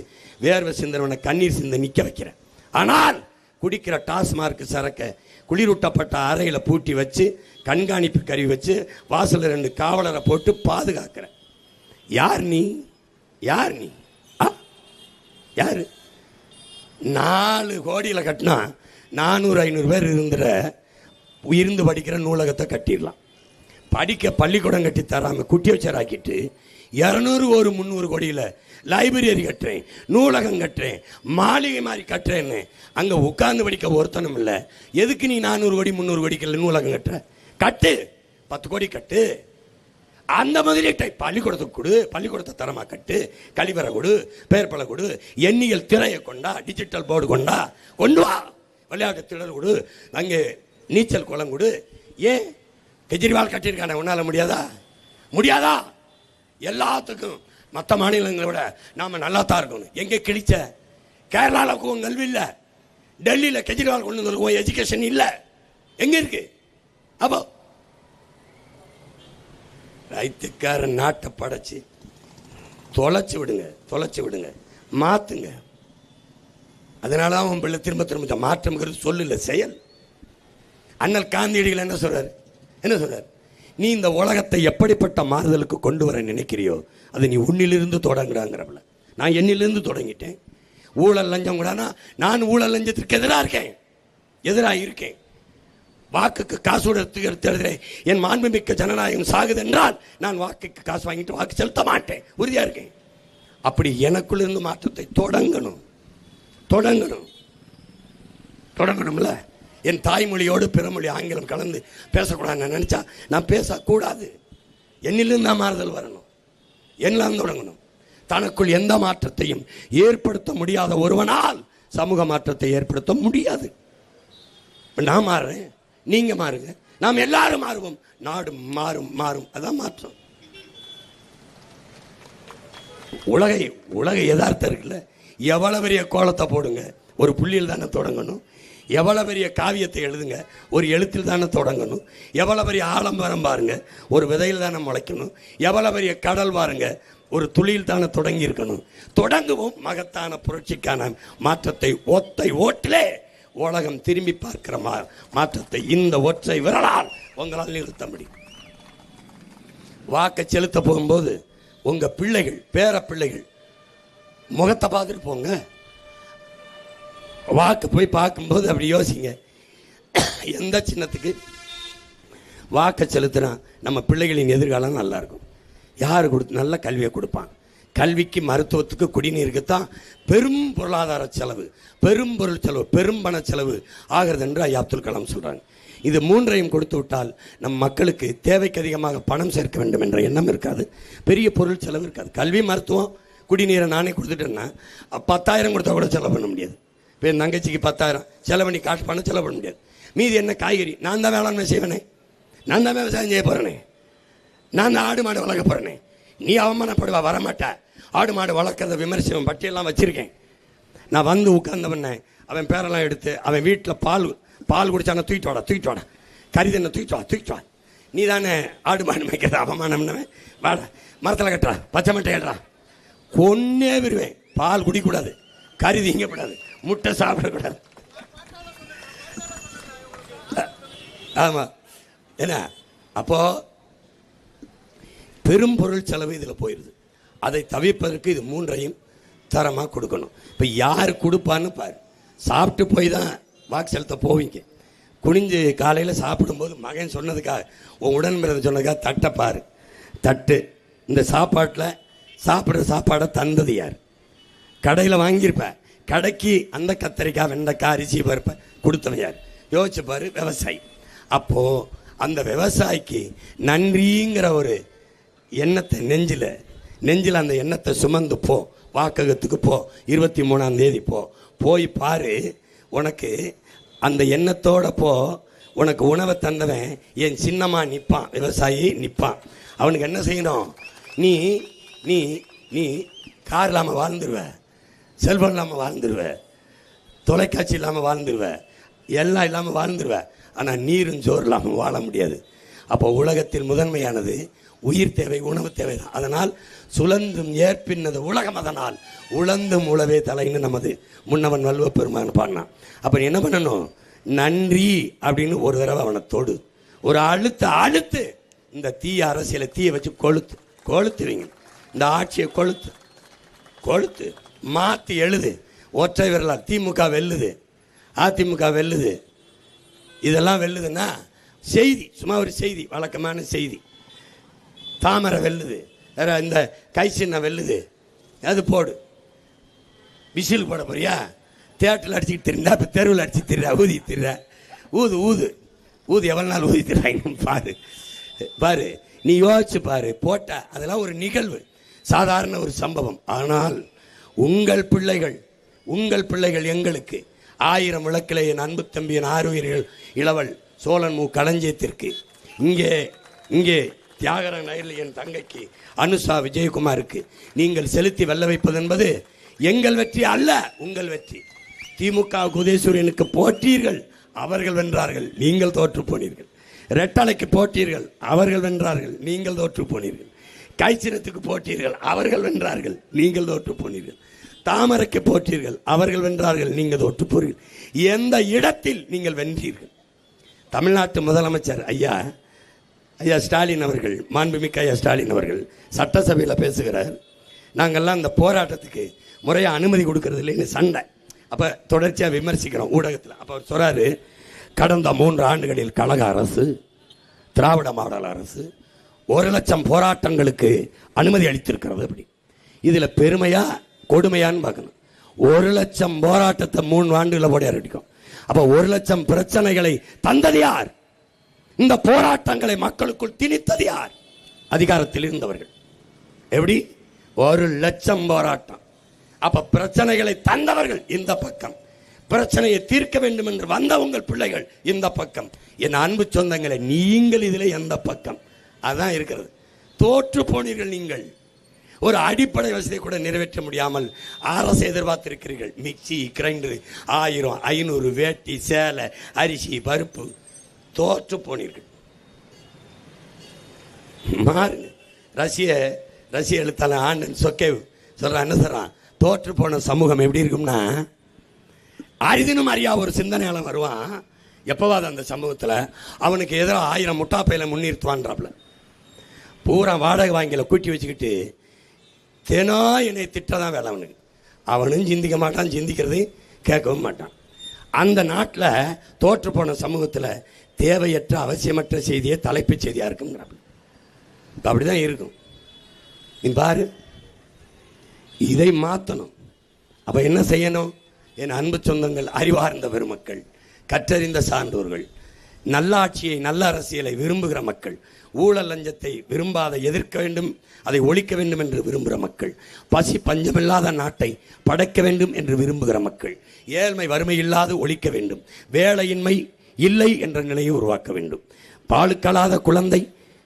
வேர்வை சிந்தனவனை கண்ணீர் சிந்த நிற்க வைக்கிறேன். ஆனால் குடிக்கிற டாஸ்மார்க் சரக்கை குளிரூட்டப்பட்ட அறையில் பூட்டி வச்சு கண்காணிப்பு கருவி வச்சு வாசலில் 2 காவலரை போட்டு பாதுகாக்கிறேன். யார் நீ? யார் நீ? யார்? 4 கோடியில் கட்டினா 400-500 பேர் இருந்து படிக்கிற நூலகத்தை கட்டிடலாம். படிக்க பள்ளிக்கூடம் கட்டி தராமல் குட்டி வச்சராக்கிட்டு 200-300 கோடியில் லைப்ரரி கட்டுறேன், நூலகம் கட்டுறேன், மாளிகை மாதிரி கட்டுறேன்னு அங்கே உட்கார்ந்து படிக்க ஒருத்தனும் இல்லை. எதுக்கு நீ 400 கோடி 300 கோடிக்கு நூலகம் கட்டுற? கட்டு, 10 கோடி கட்டு. அந்த முதலீட்டை பள்ளிக்கூடத்துக்கு கொடு, பள்ளிக்கூடத்தை தரமா கட்டு, கழிவறை கொடு, பெயர்பலை கொடு, எண்ணியல் திரையை கொண்டா, டிஜிட்டல் போர்டு கொண்டு வா, விளையாட்டு திடல் கொடு, அங்கே நீச்சல் குளம் கொடு. ஏன் கெஜ்ரிவால் கட்டியிருக்கானே, உன்னால முடியாதா? முடியாதா? எல்லாத்துக்கும் மற்ற மாநிலங்களை விட நாம நல்லா தான் இருக்கணும். எங்கே கிழிச்ச? கேரளாவுக்கும் கல்வி இல்லை, டெல்லியில் கெஜ்ரிவால் கொண்டு வந்து எஜுகேஷன் இல்லை, எங்க இருக்கு? அப்போ ரைத்துக்கார நாட்டை படைச்சு தொலைச்சு விடுங்க, மாத்துங்க. அதனால அவன் பிள்ளை திரும்ப மாற்றம்ங்கிறது சொல்லல, செயல். அண்ணல் காந்தியடிகள் என்ன சொல்றாரு? நீ இந்த உலகத்தை எப்படிப்பட்ட மாறுதலுக்கு கொண்டு வர நினைக்கிறியோ அது நீ உன்னிலிருந்து தொடங்குறாங்கிறப்பல. நான் என்னிலிருந்து தொடங்கிட்டேன். ஊழல் லஞ்சம் கூடனா நான் ஊழல் லஞ்சத்திற்கு எதிராக இருக்கேன். வாக்குக்கு காசு எடுத்து என் மாண்புமிக்க ஜனநாயகம் சாகுது என்றால் நான் வாக்குக்கு காசு வாங்கிட்டு வாக்கு செலுத்த மாட்டேன், உறுதியா இருக்கேன். அப்படி எனக்குள்ள இருந்து மாற்றத்தை தொடங்கணும்ல. என் தாய்மொழியோடு பிறமொழி ஆங்கிலம் கலந்து பேசக்கூடாதுன்னு நினைச்சா நான் பேசக்கூடாது. என்னிலிருந்து நான் மாறுதல் வரணும், என்னிலிருந்து தொடங்கணும். தனக்குள் எந்த மாற்றத்தையும் ஏற்படுத்த முடியாத ஒருவனால் சமூக மாற்றத்தை ஏற்படுத்த முடியாது. நான் மாறுறேன், நீங்க மாறுங்க, நாம் எல்லாரும் மாறுவோம், நாடு மாறும். அதான் மாற்றம். உலக யதார்த்தம் இருக்குல்ல. எவ்வளவு பெரிய கோலத்தை போடுங்க, ஒரு புள்ளியில் தானே தொடங்கணும். எவ்வளவு பெரிய காவியத்தை எழுதுங்க, ஒரு எழுத்தில் தானே தொடங்கணும். எவ்வளவு பெரிய ஆலம்பரம் பாருங்க, ஒரு விதையில் தானே முளைக்கணும். எவ்வளவு பெரிய கடல் பாருங்க, ஒரு துளியில் தானே தொடங்கி இருக்கணும். தொடங்குவோம் மகத்தான புரட்சிக்கான மாற்றத்தை. ஒத்தை ஓட்டிலே உலகம் திரும்பி பார்க்கிற மாற்றத்தை இந்த ஒற்றை விரலால் உங்களால் நிறுத்த முடியும். வாக்கை செலுத்த போகும்போது உங்க பிள்ளைகள், பேர பிள்ளைகள் முகத்தை பார்த்துட்டு போங்க. வாக்கு போய் பார்க்கும்போது அப்படி யோசிங்க, எந்த சின்னத்துக்கு வாக்கை செலுத்தினா நம்ம பிள்ளைகளின் எதிர்காலம் நல்லா இருக்கும். யார் நல்ல கல்வியை கொடுப்பான்? கல்விக்கு, மருத்துவத்துக்கு, குடிநீருக்கு தான் பெரும் பொருளாதார செலவு, பெரும் பொருள் செலவு, பெரும் பண செலவு ஆகிறது என்று ஐயா அப்துல் கலாம் சொல்றாங்க. இது மூன்றையும் கொடுத்து விட்டால் நம் மக்களுக்கு தேவைக்கு அதிகமாக பணம் சேர்க்க வேண்டும் என்ற எண்ணம் இருக்காது, பெரிய பொருள் செலவு இருக்காது. கல்வி, மருத்துவம், குடிநீரை நானே கொடுத்துட்டேன்னா 10,000 கொடுத்தா கூட செலவு பண்ண முடியாது. இப்போ என் தங்கச்சிக்கு 10,000 செலவு பண்ணி காசு பண்ண செலவு பண்ண முடியாது. மீதி என்ன? காய்கறி நான் தான் வேளாண்மை செய்வேனே, நான் தான் விவசாயம் செய்ய போறேனே, நான் தான் ஆடு மாடு வளர்க்க போறேனே. நீ அவமானப்படுவா, வரமாட்டா. ஆடு மாடு வளர்க்கறத விமர்சனம் பட்டியெல்லாம் வச்சிருக்கேன். நான் வந்து உட்கார்ந்தவன அவன் பேரெல்லாம் எடுத்து அவன் வீட்டில் பால் குடிச்சான தூக்கிட்டு வாடா, கறிதண்ணை தூக்கிட்டு வா. நீ தானே ஆடு மாடு மேய்க்கிறது, அவமானம்னவன் வாடா, மரத்தில் கட்டுறா, பச்சை மட்டை ஏடுறா, கொன்னே விடுவேன். பால் குடிக்கூடாது, கறி திங்கக்கூடாது, முட்டை சாப்பிடக்கூடாது. ஆமாம், என்ன அப்போ பெரும் பொருள் செலவு இதில் போயிடுது. அதை தவிர்ப்பதற்கு இது மூன்றையும் தரமாக கொடுக்கணும். இப்போ யார் கொடுப்பான்னு பாரு. சாப்பிட்டு போய் தான் வாக்கு செலுத்த போவீங்க. குனிஞ்சு காலையில் சாப்பிடும்போது மகன் சொன்னதுக்காக, உன் உடன்பிறந்த சொன்னதுக்காக தட்டை பாரு. தட்டு இந்த சாப்பாட்டில் சாப்பிட்ற சாப்பாடை தந்தது யார்? கடையில் வாங்கியிருப்பேன். கடைக்கு அந்த கத்திரிக்காய், வெண்டைக்காய், அரிசி, பருப்பை கொடுத்தவன் யார்? யோசிச்சு பாரு, விவசாயி. அப்போது அந்த விவசாயிக்கு நன்றிங்கிற ஒரு எண்ணத்தை நெஞ்சில் அந்த எண்ணத்தை சுமந்து போ. வாக்ககத்துக்கு போ, 23ஆம் தேதி போய் பாரு. உனக்கு அந்த எண்ணத்தோட போ. உனக்கு உணவை தந்தவன் என் சின்னமா நிற்பான், விவசாயி நிற்பான். அவனுக்கு என்ன செய்யணும்? நீ நீ நீ கார் இல்லாமல் வாழ்ந்துருவ, செல்போன் இல்லாமல் வாழ்ந்துருவ, தொலைக்காட்சி இல்லாமல் வாழ்ந்துருவ, எல்லாம் இல்லாமல் வாழ்ந்துருவ. ஆனால் நீரும் சோறு இல்லாமல் வாழ முடியாது. அப்போ உலகத்தில் முதன்மையானது உயிர் தேவை, உணவு தேவை தான். அதனால் சுழந்தும் ஏற்பின்னது உலகம், அதனால் உழந்தும் உழவே தலைன்னு நமது முன்னவன் வள்ளுவ பெருமான் பாடினான். அப்போ என்ன பண்ணணும்? நன்றி அப்படின்னு ஒரு தடவை அவனை தொடு, ஒரு அழுத்து இந்த தீய அரசியலை தீயை வச்சு கொளுத்துவீங்க. இந்த ஆட்சியை கொளுத்து மாற்றி எழுது. ஒற்றை விரலால் திமுக வெல்லுது, அதிமுக வெல்லுது, இதெல்லாம் வெல்லுதுன்னா செய்தி, சும்மா ஒரு செய்தி, வழக்கமான செய்தி. தாமரை வெல்லுது, வேற இந்த கை சின்ன வெல்லுது, அது போடு. விசில் போட போறியா? தேட்டரில் அடிச்சுக்கிட்டு திரிந்தா, இப்போ தெருவில் அடிச்சு திரிறா, ஊதி திரிற, ஊது எவ்வளோ நாள் ஊதி திரிறாங்க பாரு. நீ யோசிச்சு பாரு. போட்ட அதெல்லாம் ஒரு நிகழ்வு, சாதாரண ஒரு சம்பவம். ஆனால் உங்கள் பிள்ளைகள் எங்களுக்கு 1000 விளக்கிலே என் அன்பு தம்பி என் ஆறுயிர்கள் இளவல் சோழன் மு களஞ்சியத்திற்கு இங்கே தியாகர நகரில் என் தங்கைக்கு அனுஷா விஜயகுமாருக்கு நீங்கள் செலுத்தி வெல்ல வைப்பது என்பது எங்கள் வெற்றி அல்ல, உங்கள் வெற்றி. திமுக உதயசூரியனுக்கு போட்டீர்கள், அவர்கள் வென்றார்கள், நீங்கள் தோற்று போனீர்கள். ரெட்டலைக்கு போட்டீர்கள், அவர்கள் வென்றார்கள், நீங்கள் தோற்று போனீர்கள். கைச்சினத்துக்கு போட்டீர்கள், அவர்கள் வென்றார்கள், நீங்கள் தோற்று போனீர்கள். தாமரைக்கு போட்டீர்கள், அவர்கள் வென்றார்கள், நீங்கள் தோற்று போனீர்கள். எந்த இடத்தில் நீங்கள் வென்றீர்கள்? தமிழ்நாட்டு முதலமைச்சர் ஐயா ஸ்டாலின் அவர்கள், மாண்புமிக்க ஐயா ஸ்டாலின் அவர்கள் சட்டசபையில் பேசுகிறார். நாங்கள்லாம் இந்த போராட்டத்துக்கு முறையாக அனுமதி கொடுக்கறது இல்லைன்னு சண்டை. அப்போ தொடர்ச்சியாக விமர்சிக்கிறோம் ஊடகத்தில். அப்போ அவர் சொல்கிறாரு, கடந்த 3 ஆண்டுகளில் கழக அரசு, திராவிட மாடல் அரசு 1,00,000 போராட்டங்களுக்கு அனுமதி அளித்திருக்கிறது. அப்படி இதில் பெருமையா கொடுமையான்னு பார்க்கணும். 1,00,000 போராட்டத்தை 3 ஆண்டுகளில் போட அடிக்கும். அப்போ 1,00,000 பிரச்சனைகளை தந்தது யார்? இந்த போராட்டங்களை மக்களுக்குள் திணித்தது யார்? அதிகாரத்தில் இருந்தவர்கள். எப்படி? 1,00,000 போராட்டம். அப்ப பிரச்சனைகளை தந்தவர்கள் இந்த பக்கம், பிரச்சனையை தீர்க்க வேண்டும் என்று வந்த உங்கள் பிள்ளைகள் இந்த பக்கம். என் அன்பு சொந்தங்களை, நீங்கள் இதில் எந்த பக்கம்? அதான் இருக்கிறது. தோற்று போனீர்கள். நீங்கள் ஒரு அடிப்படை வசதியை கூட நிறைவேற்ற முடியாமல் அரசு எதிர்பார்த்திருக்கிறீர்கள். மிக்சி, கிரைண்டர், 1000, 500, வேட்டி, சேலை, அரிசி, பருப்பு. தோற்று போனீர்கள். மாறுங்க. ரஷ்ய எழுத்தாளர் ஆண்டன் சொக்கேவ் சொல்றான், என்ன சொல்றான்? தோற்று போன சமூகம் எப்படி இருக்கும்னா, அரிதினும் அறியா ஒரு சிந்தனையாளன் வருவான் எப்பவாது அந்த சமூகத்தில், அவனுக்கு எதிராக 1000 முட்டாப்பையில முன்னிறுத்துவான்றாப்ல. பூரா வாடகை வாங்கில கூட்டி வச்சுக்கிட்டு தினா என்னை திட்டதான் வேலை அவனுக்கு. அவனும் சிந்திக்க மாட்டான், சிந்திக்கிறதையும் கேட்கவும் மாட்டான். அந்த நாட்டில் தோற்று போன சமூகத்தில் தேவையற்ற அவசியமற்ற செய்தியை தலைப்புச் செய்தியாக இருக்குங்கிறாப்ல. அப்படிதான் இருக்கும். நீ பாரு, இதை மாற்றணும். அப்போ என்ன செய்யணும்? என் அன்பு சொந்தங்கள், அறிவார்ந்த பெருமக்கள், கற்றறிந்த சான்றோர்கள், நல்லாட்சியை, நல்ல அரசியலை விரும்புகிற மக்கள், ஊழல் லஞ்சத்தை விரும்பாத, எதிர்க்க வேண்டும், அதை ஒழிக்க வேண்டும் என்று விரும்புகிற மக்கள், பசி பஞ்சமில்லாத நாட்டை படைக்க வேண்டும் என்று விரும்புகிற மக்கள், ஏழ்மை வறுமை இல்லாது ஒழிக்க வேண்டும், வேலையின்மை இல்லை என்ற நிலையை உருவாக்க வேண்டும், பாலுக்கலாத குழந்தை,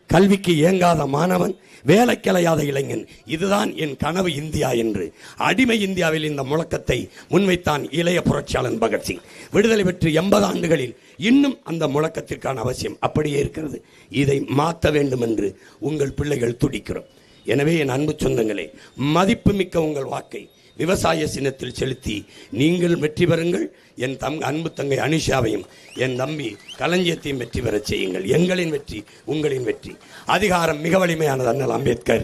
கல்விக்கு ஏங்காத மாணவன், வேலைக்கிளையாத இளைஞன், இதுதான் என் கனவு இந்தியா என்று அடிமை இந்தியாவில் இந்த முழக்கத்தை முன்வைத்தான் இளைய புரட்சியாளன் பகத்சிங். விடுதலை பெற்று 80 ஆண்டுகளில் இன்னும் அந்த முழக்கத்திற்கான அவசியம் அப்படியே இருக்கிறது. இதை மாற்ற வேண்டும் என்று உங்கள் பிள்ளைகள் துடிக்கிறோம். எனவே என் அன்பு சொந்தங்களே, மதிப்புமிக்க உங்கள் வாக்கை விவசாய சின்னத்தில் செலுத்தி நீங்கள் வெற்றி பெறுங்கள். என் அன்பு தங்கை அனிஷாவையும் என் தம்பி களஞ்சியத்தையும் வெற்றி பெறச் செய்யுங்கள். எங்களின் வெற்றி உங்களின் வெற்றி. அதிகாரம் மிக வலிமையானது அண்ணல் அம்பேத்கர்.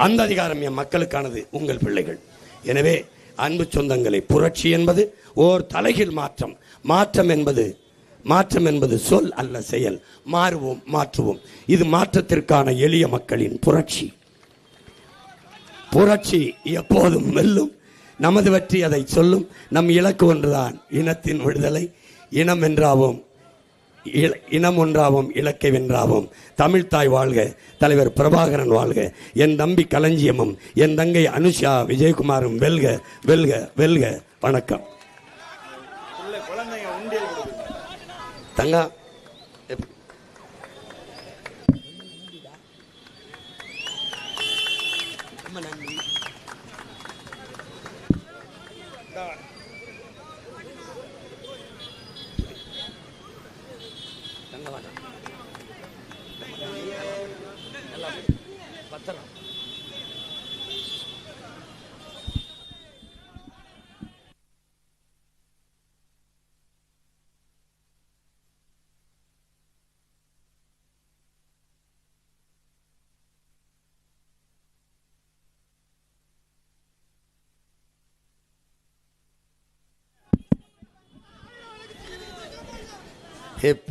அந்த அதிகாரம் என் மக்களுக்கானது, உங்கள் பிள்ளைகள். எனவே அன்பு சொந்தங்களை, புரட்சி என்பது ஓர் தலைகீழ் மாற்றம். மாற்றம் என்பது சொல் அல்ல, செயல். மாறுவோம், மாற்றுவோம். இது மாற்றத்திற்கான எளிய மக்களின் புரட்சி. புரட்சி எப்போதும் வெல்லும். நமது வெற்றி அதை சொல்லும். நம் இலக்கு ஒன்றுதான், இனத்தின் விடுதலை. இனம் ஒன்றாவோம், இலக்கை வென்றாவோம். தமிழ்தாய் வாழ்க, தலைவர் பிரபாகரன் வாழ்க. என் தம்பி களஞ்சியமும் என் தங்கை அனுஷா விஜயகுமாரும் வெல்க, வெல்க, வெல்க. வணக்கம். தங்கா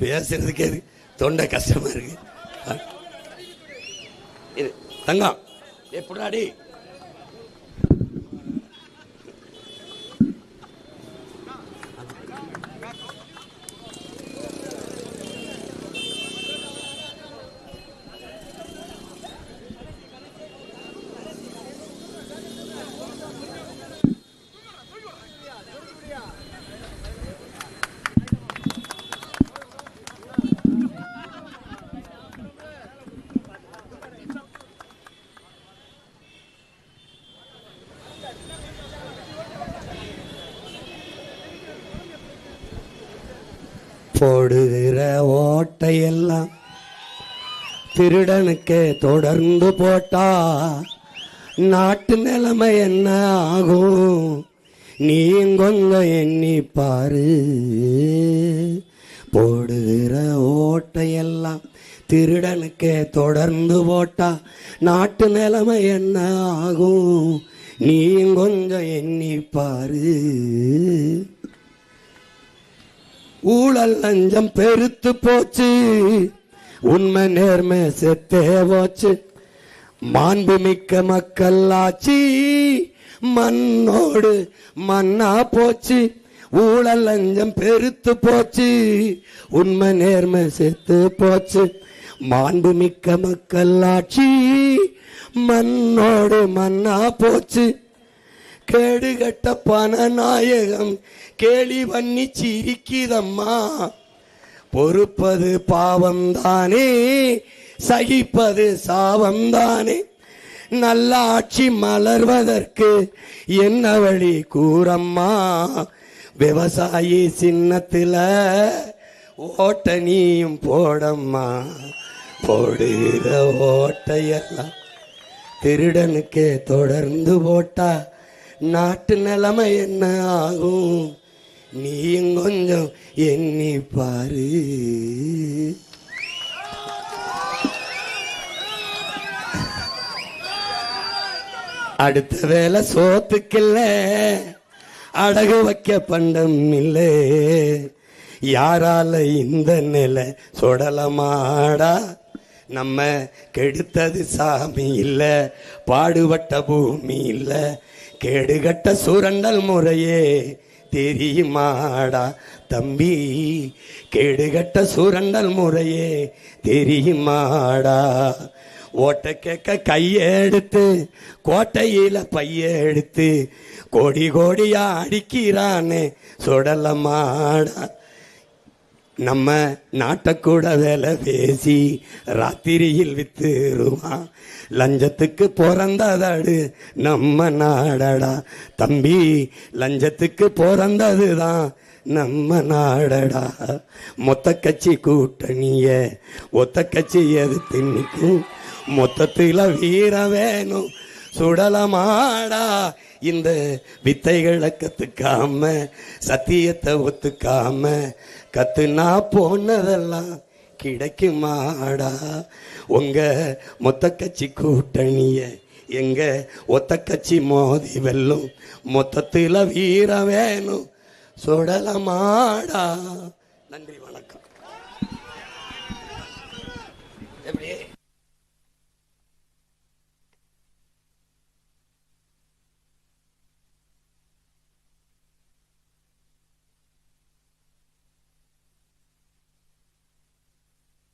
பேசுறதுக்கு தொண்டை கஷ்டமா இருக்கு. தங்கம் எப்படாடி போடுகிற ஓட்டையெல்லாம் திருடனுக்கே தொடர்ந்து போட்டா நாட்டு நிலைமை என்ன ஆகும் நீயும் கொஞ்சம் எண்ணி பாரு. போடுகிற ஓட்டையெல்லாம் திருடனுக்கே தொடர்ந்து போட்டா நாட்டு நிலைமை என்ன ஆகும் நீயும் கொஞ்சம் எண்ணி பாரு. ஊழல் லஞ்சம் பெருத்து போச்சு, உண்மை நேர்மை செத்தே போச்சு, மாண்புமிக்க மக்கள் ஆட்சி மண்ணோடு மண்ணா போச்சு. ஊழல் லஞ்சம் பெருத்து போச்சு, உண்மை நேர்மை செத்து போச்சு, மாண்புமிக்க மக்கள் ஆட்சி மண்ணோடு மண்ணா போச்சு. கேடுகட்ட பணநாயகம் கேலி பண்ணி சிரிக்குதம்மா. பொறுப்பது பாவம்தானே, சகிப்பது சாவம்தானே. நல்ல ஆட்சி மலர்வதற்கு என்ன வழி கூறம்மா. விவசாயி சின்னத்துல ஓட்ட நீயும் போடம்மா. போடுகிற ஓட்டையெல்லாம் திருடனுக்கே தொடர்ந்து போட்டா நாட்டு நிலைமை என்ன ஆகும் நீயும் கொஞ்சம் எண்ணி பாரு. அடுத்த வேலை சோத்துக்கில்ல, அடகு வைக்க பண்டம் இல்லை. யாரால இந்த நிலை சொடலமாடா. நம்ம கெடுத்தது சாமி இல்ல, பாடுபட்ட பூமி இல்ல. கேடுகட்ட சுரண்டல் முறையே தெரியுமாடா தம்பி. கேடுகட்ட சுரண்டல் முறையே தெரியுமாடா. ஓட்ட கேட்க கையெடுத்து கோட்டையில பைய எடுத்து கோடி கோடியா அடிக்கிறானே சொடலமாடா. நம்ம நாட்டக்கூட வேலை பேசி ராத்திரியில் வித்துருவான். லஞ்சத்துக்கு பிறந்ததாடு நம்ம நாடடா தம்பி. லஞ்சத்துக்கு பிறந்ததுதான் நம்ம நாடடா. மொத்த கட்சி கூட்டணிய ஒத்த கட்சி எதிர்த்து நிற்கும். மொத்தத்தில் வீர வேணும் சுடலமாடா. இந்த வித்தைகளை கத்துக்காம சத்தியத்தை ஒத்துக்காம கத்துனா போனதெல்லாம் கிடைக்குமாடா. உங்க மொத்த கட்சி கூட்டணிய எங்க ஒத்த கட்சி மோதி வெல்லும். மொத்தத்தில் வீர வேணும் சுடலமாடா. நன்றி.